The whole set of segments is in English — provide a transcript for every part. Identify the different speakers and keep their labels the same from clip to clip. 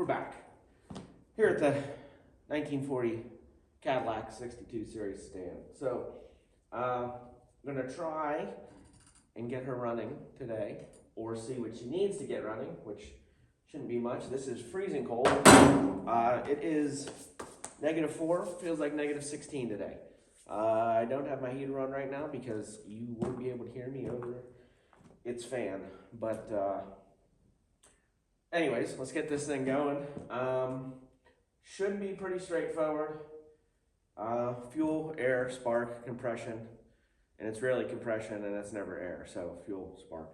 Speaker 1: back here at the 1940 Cadillac 62 series stand. So I'm gonna try and get her running today, or see what she needs to get running, which shouldn't be much. This is freezing cold. It is -4, feels like -16 today. I don't have my heater on right now because you won't be able to hear me over its fan. But anyways, let's get this thing going. Should be pretty straightforward. Fuel, air, spark, compression. And it's rarely compression and it's never air, so fuel, spark.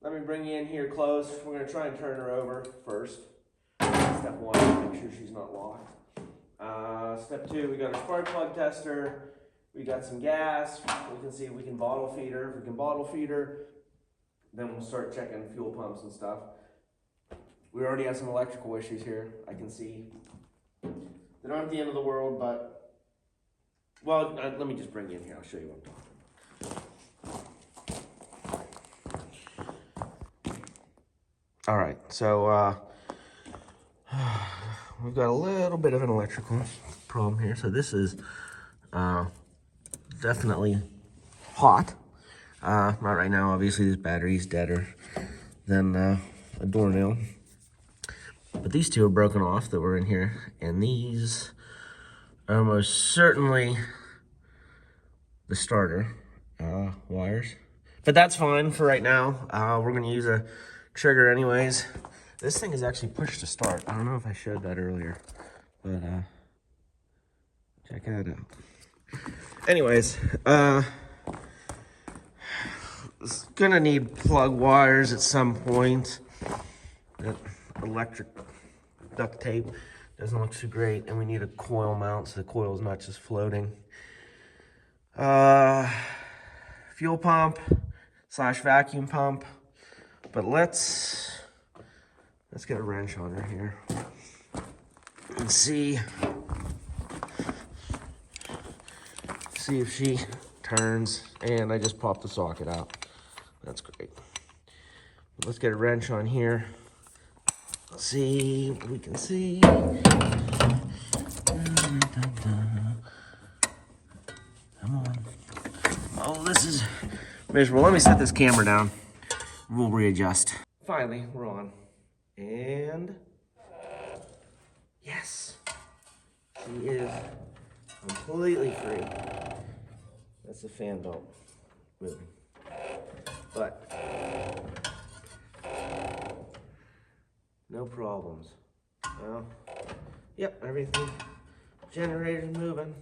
Speaker 1: Let me bring you in here close. We're gonna try and turn her over first. Step 1, make sure she's not locked. Step 2, we got a spark plug tester. We got some gas. We can see if we can bottle feed her. If we can bottle feed her, then we'll start checking fuel pumps and stuff. We already have some electrical issues here. I can see they're not at the end of the world, but well, let me just bring you in here. I'll show you what I'm talking about. All right, so we've got a little bit of an electrical problem here. So this is definitely hot. Not right now, obviously. This battery's deader than a doornail. But these two are broken off that were in here, and these are most certainly the starter wires. But that's fine for right now. We're gonna use a trigger anyways. This thing is actually push to start. I don't know if I showed that earlier, but check that out. Anyways, it's gonna need plug wires at some point. That electric duct tape doesn't look so great, and we need a coil mount so the coil is not just floating. Fuel pump / vacuum pump, but let's get a wrench on her here and see if she turns. And I just popped the socket out. That's great. Let's get a wrench on here. Let's see what we can see. Come on. Oh, this is miserable. Let me set this camera down. We'll readjust. Finally, we're on. And yes, she is completely free. That's the fan belt moving. But no problems. Well, yep, everything. Generator's moving.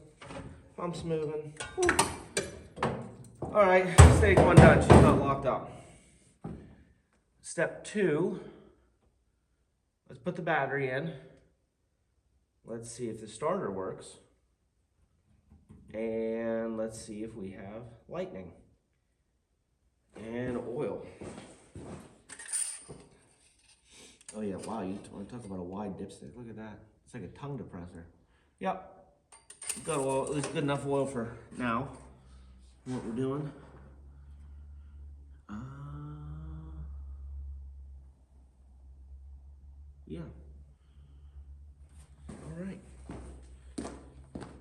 Speaker 1: Pump's moving. Woo. All right, stage 1 done. She's not locked up. Step 2, let's put the battery in. Let's see if the starter works. And let's see if we have lightning and oil. Oh yeah, wow, you want to talk about a wide dipstick. Look at that. It's like a tongue depressor. Yep. Got oil, at least good enough oil for now. What we're doing. Yeah. All right.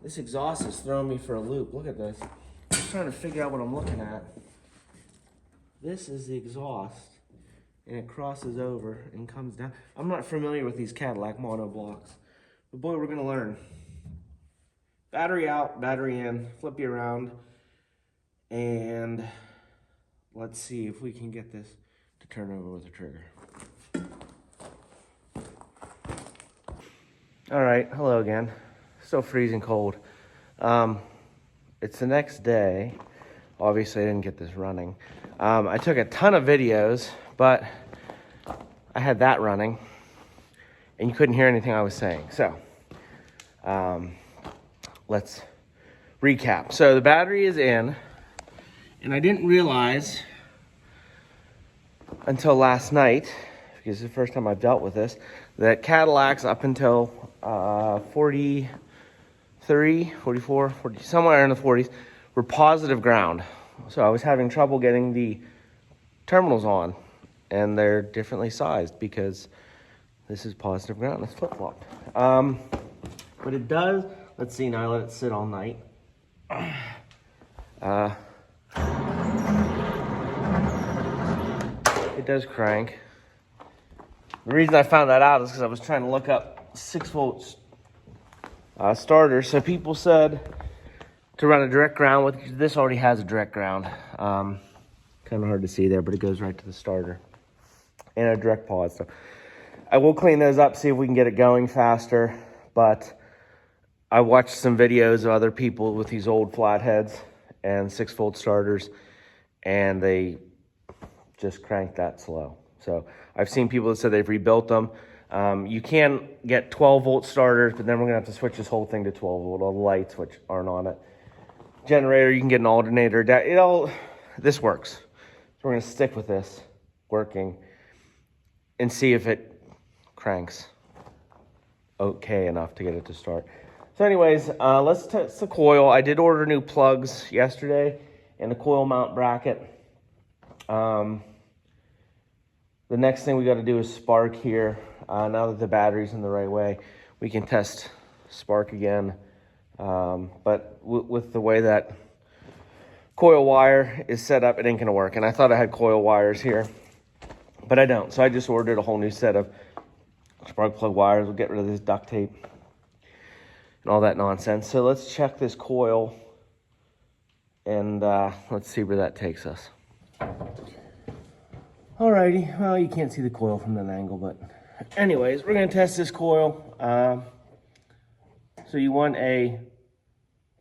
Speaker 1: This exhaust is throwing me for a loop. Look at this. I'm just trying to figure out what I'm looking at. This is the exhaust, and it crosses over and comes down. I'm not familiar with these Cadillac monoblocks, but boy, we're gonna learn. Battery out, battery in, flip you around, and let's see if we can get this to turn over with a trigger. All right, hello again. Still freezing cold. It's the next day. Obviously, I didn't get this running. I took a ton of videos, but I had that running, and you couldn't hear anything I was saying. So, let's recap. So the battery is in, and I didn't realize until last night, because it's the first time I've dealt with this, that Cadillacs up until 43, 44, 40, somewhere in the 40s, were positive ground. So I was having trouble getting the terminals on, and they're differently sized because this is positive ground, it's flip-flopped. But it does, let's see, now I let it sit all night. It does crank. The reason I found that out is because I was trying to look up 6-volt starters. So people said to run a direct ground with, this already has a direct ground. Kind of hard to see there, but it goes right to the starter. And a direct pause. So I will clean those up, see if we can get it going faster. But I watched some videos of other people with these old flatheads and 6-volt starters, and they just crank that slow. So I've seen people that said they've rebuilt them. You can get 12-volt starters, but then we're gonna have to switch this whole thing to 12-volt. All the lights, which aren't on it. Generator, you can get an alternator. This works. So we're gonna stick with this working and see if it cranks okay enough to get it to start. So anyways, let's test the coil. I did order new plugs yesterday and a coil mount bracket. The next thing we got to do is spark here. Now that the battery's in the right way, we can test spark again. But with the way that coil wire is set up, it ain't gonna work. And I thought I had coil wires here, but I don't. So I just ordered a whole new set of spark plug wires. We'll get rid of this duct tape and all that nonsense. So let's check this coil and let's see where that takes us. Alrighty, well, you can't see the coil from that angle, but anyways, we're gonna test this coil. So you want a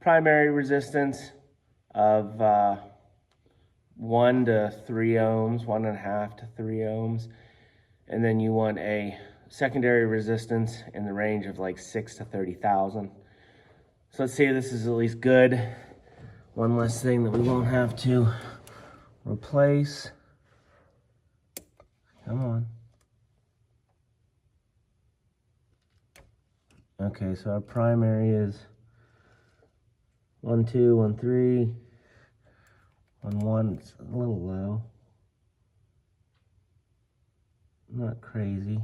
Speaker 1: primary resistance of 1 to 3 ohms, 1.5 to 3 ohms. And then you want a secondary resistance in the range of like 6 to 30,000. So let's see if this is at least good. One less thing that we won't have to replace. Come on. Okay, so our primary is 1, 2, 1, 3, 1, 1. It's a little low. Not crazy.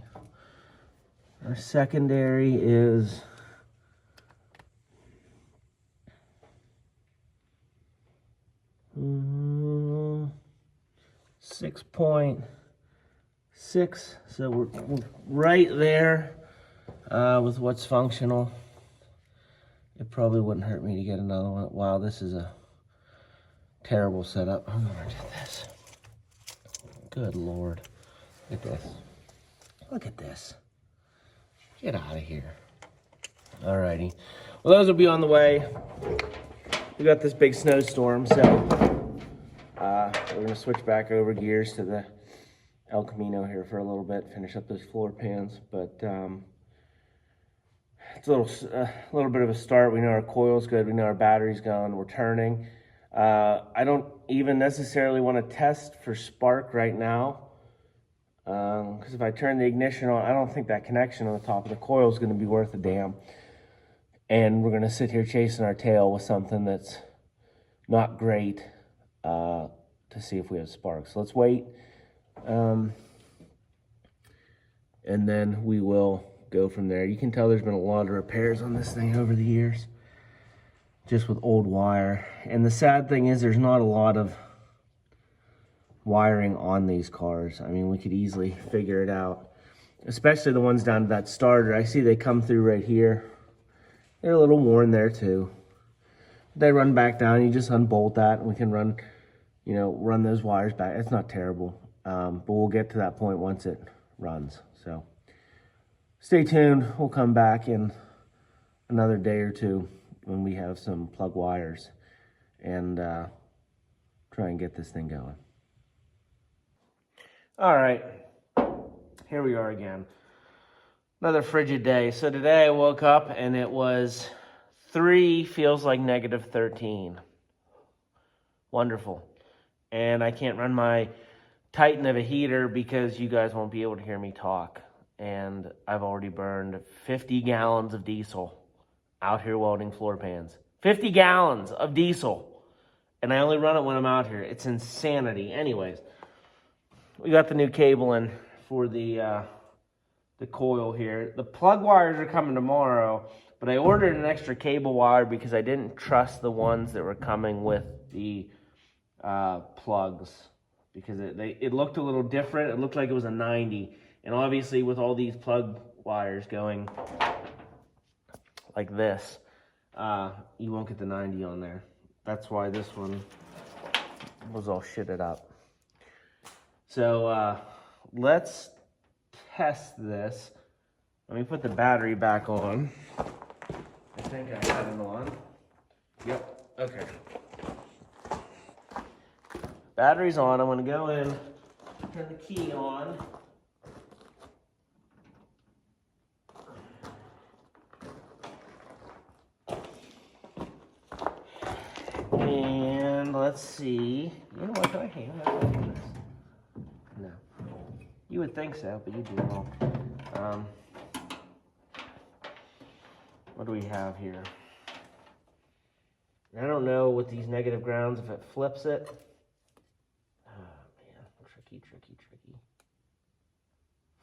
Speaker 1: Our secondary is 6.6, so we're right there with what's functional. It probably wouldn't hurt me to get another one. Wow, this is a terrible setup. I'm gonna do this. Good Lord. Look at this. Look at this. Get out of here. Alrighty. Well, those will be on the way. We got this big snowstorm, so we're gonna switch back over gears to the El Camino here for a little bit, finish up those floor pans. But it's a little bit of a start. We know our coil's good. We know our battery's gone. We're turning. I don't even necessarily want to test for spark right now. Because if I turn the ignition on, I don't think that connection on the top of the coil is going to be worth a damn. And we're going to sit here chasing our tail with something that's not great to see if we have sparks. So let's wait. And then we will go from there. You can tell there's been a lot of repairs on this thing over the years, just with old wire. And the sad thing is there's not a lot of wiring on these cars. I mean, we could easily figure it out, especially the ones down to that starter. I see they come through right here. They're a little worn there too. They run back down. You just unbolt that and we can run, you know, run those wires back. It's not terrible, but we'll get to that point once it runs. So stay tuned. We'll come back in another day or two when we have some plug wires and try and get this thing going. All right, here we are again. Another frigid day. So today I woke up and it was 3, feels like -13. Wonderful. And I can't run my Titan of a heater because you guys won't be able to hear me talk. And I've already burned 50 gallons of diesel out here welding floor pans. 50 gallons of diesel. And I only run it when I'm out here. It's insanity. Anyways, we got the new cable in for the coil here. The plug wires are coming tomorrow, but I ordered an extra cable wire because I didn't trust the ones that were coming with the plugs, because it looked a little different. It looked like it was a 90, and obviously with all these plug wires going like this, you won't get the 90 on there. That's why this one was all shitted up. So let's test this. Let me put the battery back on. I think I had it on. Yep, okay. Battery's on. I'm gonna go in, turn the key on. And let's see. You know what, can I hang this? No. You would think so, but you do wrong. What do we have here? I don't know with these negative grounds if it flips it. Oh man, tricky.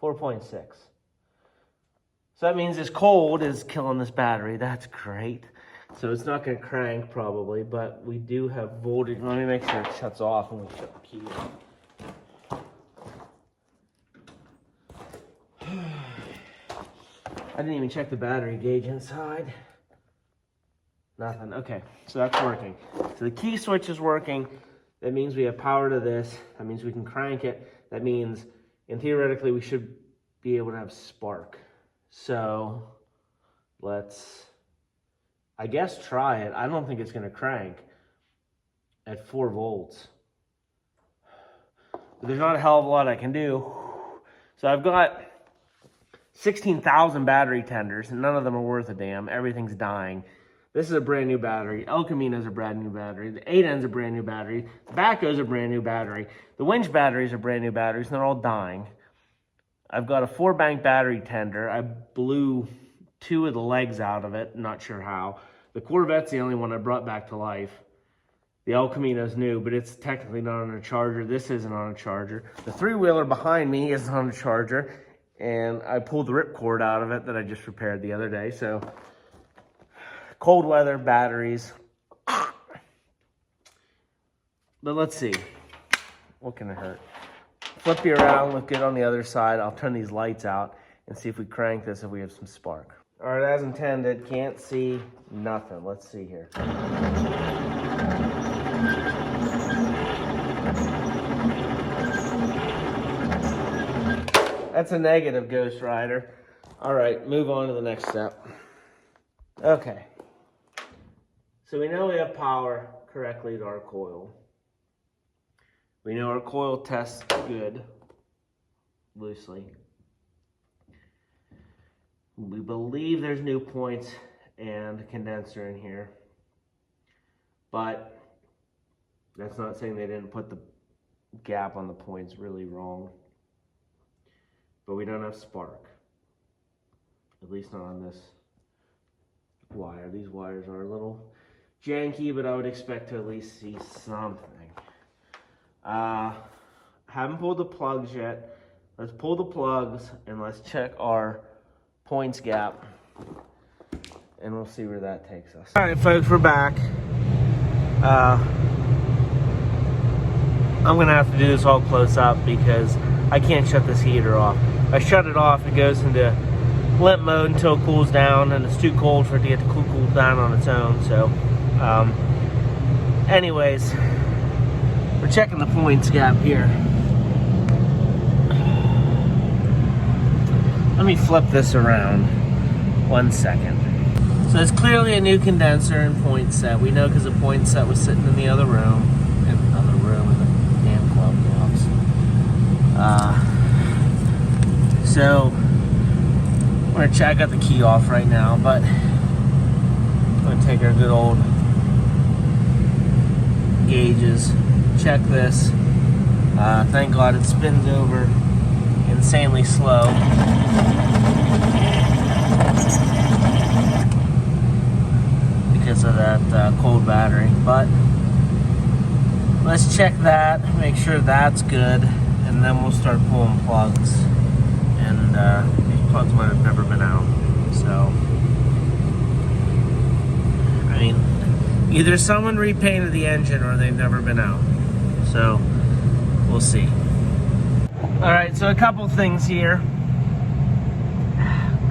Speaker 1: 4.6. So that means this cold is killing this battery. That's great. So it's not going to crank probably, but we do have voltage. Let me make sure it shuts off when we shut the key off. I didn't even check the battery gauge inside. Nothing. Okay, so that's working. So the key switch is working. That means we have power to this. That means we can crank it. That means, and theoretically, we should be able to have spark. So let's, I guess, try it. I don't think it's going to crank at 4 volts. But there's not a hell of a lot I can do. So I've got 16,000 battery tenders, and none of them are worth a damn. Everything's dying. This is a brand new battery. El Camino's a brand new battery. The 8N's a brand new battery. The Baco's a brand new battery. The winch batteries are brand new batteries, and they're all dying. I've got a 4-bank battery tender. I blew 2 of the legs out of it. Not sure how. The Corvette's the only one I brought back to life. The El Camino's new, but it's technically not on a charger. This isn't on a charger. The 3-wheeler behind me isn't on a charger. And I pulled the ripcord out of it that I just repaired the other day. So, cold weather, batteries. But let's see. What can it hurt? Flip you around, look good on the other side. I'll turn these lights out and see if we crank this, if we have some spark. All right, as intended, can't see nothing. Let's see here. That's a negative, Ghost Rider. All right, move on to the next step. Okay. So we know we have power correctly to our coil. We know our coil tests good, loosely. We believe there's new points and a condenser in here. But that's not saying they didn't put the gap on the points really wrong. But we don't have spark. At least not on this wire. These wires are a little janky, but I would expect to at least see something. Haven't pulled the plugs yet. Let's pull the plugs and let's check our points gap. And we'll see where that takes us. All right, folks, we're back. I'm gonna have to do this all close up because I can't shut this heater off. If I shut it off, it goes into limp mode until it cools down, and it's too cold for it to get to cool down on its own. So, anyways, we're checking the points gap here. Let me flip this around 1 second. So it's clearly a new condenser and point set. We know because the point set was sitting in the other room. In the other room in the damn clubhouse. So I'm gonna check. I got the key off right now, but I'm gonna take our good old gauges. Check this. Thank God it spins over insanely slow. Because of that cold battery. But let's check that, make sure that's good, and and then we'll start pulling plugs. And these plugs might have never been out. So, I mean, either someone repainted the engine or they've never been out. So, we'll see. All right, so a couple things here.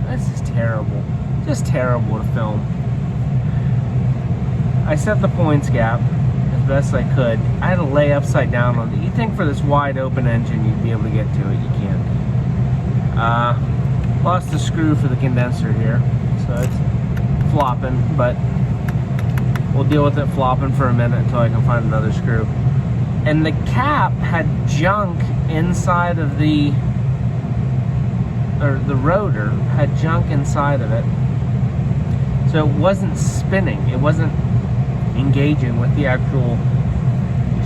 Speaker 1: This is terrible. Just terrible to film. I set the points gap as best I could. I had to lay upside down on it. You'd think for this wide open engine you'd be able to get to it. You can't. Lost the screw for the condenser here, so it's flopping, but we'll deal with it flopping for a minute until I can find another screw. And the cap had junk inside of the rotor had junk inside of it, so it wasn't spinning. It wasn't engaging with the actual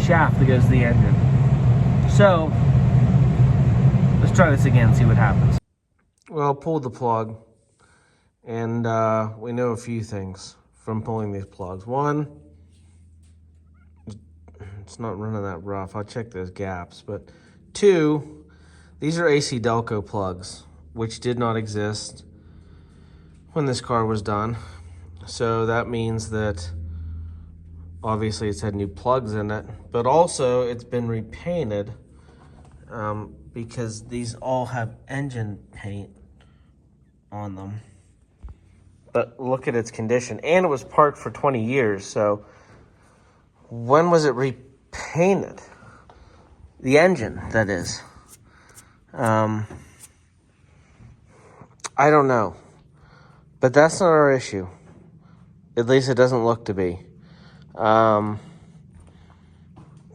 Speaker 1: shaft that goes to the engine. So let's try this again, see what happens. Well, pulled the plug, and we know a few things from pulling these plugs. One, it's not running that rough. I'll check those gaps. But two, these are AC Delco plugs, which did not exist when this car was done. So that means that obviously it's had new plugs in it, but also it's been repainted because these all have engine paint on them. But look at its condition. And it was parked for 20 years, so when was it repainted? The engine, that is. I don't know. But that's not our issue. At least it doesn't look to be.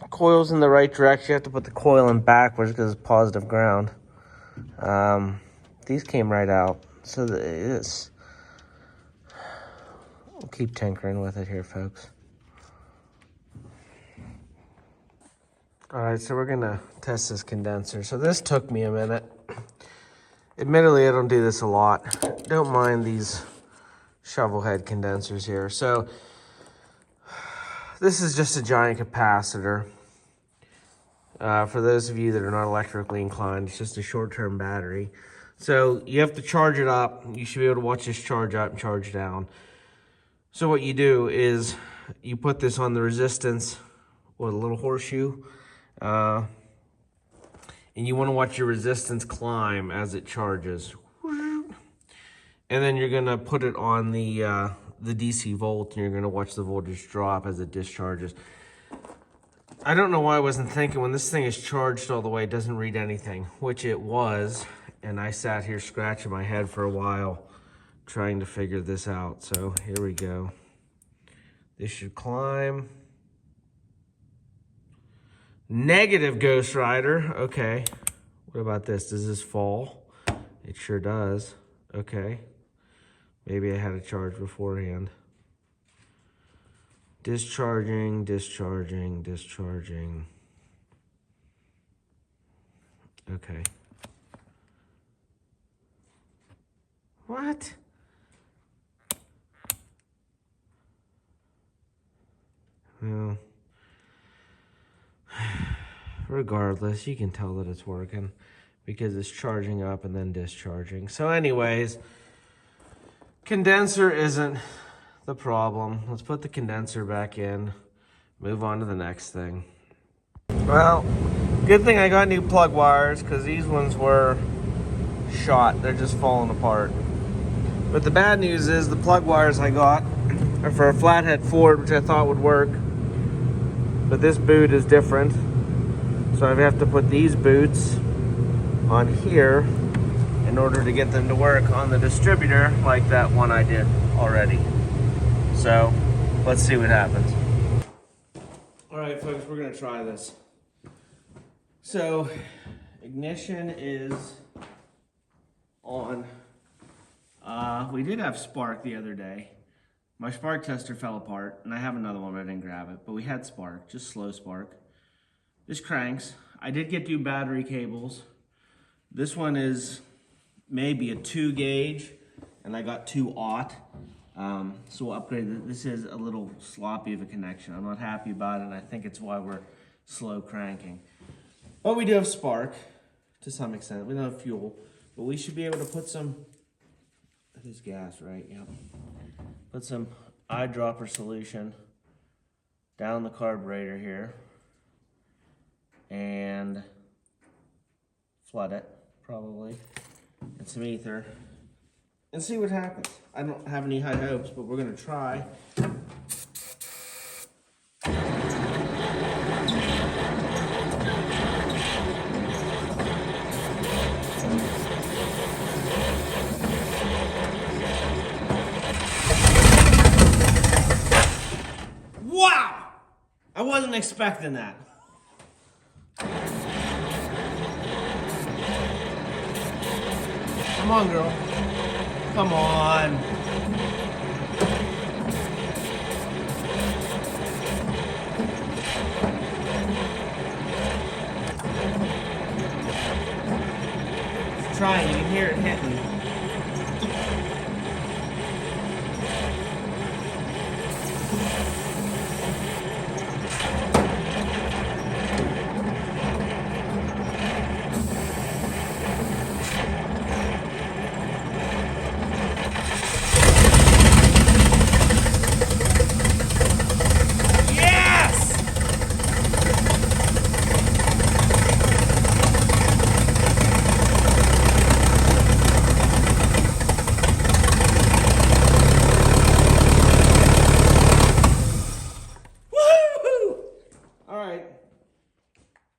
Speaker 1: Coil's in the right direction. You have to put the coil in backwards because it's positive ground. These came right out. So we'll keep tinkering with it here, folks. All right, so we're gonna test this condenser. So this took me a minute. Admittedly, I don't do this a lot. Don't mind these shovel head condensers here. So this is just a giant capacitor. For those of you that are not electrically inclined, it's just a short-term battery. So you have to charge it up. You should be able to watch this charge up and charge down. So what you do is you put this on the resistance with a little horseshoe, and you want to watch your resistance climb as it charges. And then you're gonna put it on the DC volt, and you're gonna watch the voltage drop as it discharges. I don't know why I wasn't thinking when this thing is charged all the way, it doesn't read anything, which it was. And I sat here scratching my head for a while trying to figure this out. So here we go. This should climb. Negative Ghost Rider. Okay. What about this? Does this fall? It sure does. Okay. Maybe I had a charge beforehand. Discharging, discharging, discharging. Okay. What? Well, regardless, you can tell that it's working because it's charging up and then discharging. So anyways, condenser isn't the problem. Let's put the condenser back in, move on to the next thing. Well, good thing I got new plug wires because these ones were shot. They're just falling apart. But the bad news is the plug wires I got are for a Flathead Ford, which I thought would work. But this boot is different. So I have to put these boots on here in order to get them to work on the distributor like that one I did already. So let's see what happens. All right, folks, we're gonna try this. So ignition is on. We did have spark the other day. My spark tester fell apart, and I have another one, but I didn't grab it. But we had spark, just slow spark. This cranks. I did get new battery cables. This one is maybe a 2 gauge, and I got 2/0. So we'll upgrade it. This is a little sloppy of a connection. I'm not happy about it, and I think it's why we're slow cranking. Well, we do have spark to some extent. We don't have fuel, but we should be able to put some, that is gas, right? Yep. Put some eyedropper solution down the carburetor here and flood it, probably, and some ether, and see what happens. I don't have any high hopes, but we're gonna try. Wow! I wasn't expecting that. Come on, girl. Come on. It's trying, you can hear it hitting.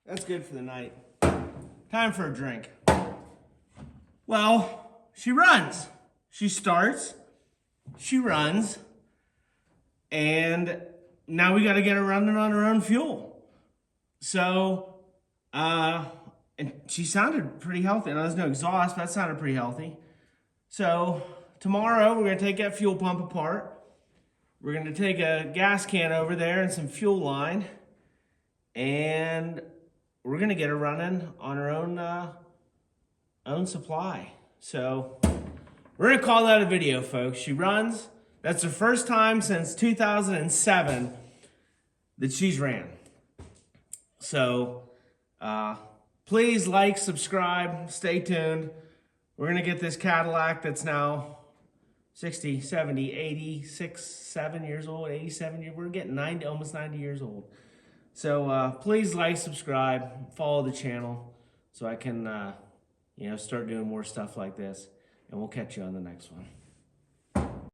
Speaker 1: That's good for the night. Time for a drink. Well, she runs. She starts, she runs, and now we got to get her running on her own fuel. So, and she sounded pretty healthy. Now, there's no exhaust, but that sounded pretty healthy. So, tomorrow we're going to take that fuel pump apart. We're going to take a gas can over there and some fuel line, and we're gonna get her running on her own supply. So we're gonna call that a video, folks. She runs. That's the first time since 2007 that she's ran. So please like, subscribe, stay tuned. We're gonna get this Cadillac that's now 60, 70, 86, 7 years old, 87 years. We're getting 90, almost 90 years old. So please like, subscribe, follow the channel so I can, start doing more stuff like this. And we'll catch you on the next one.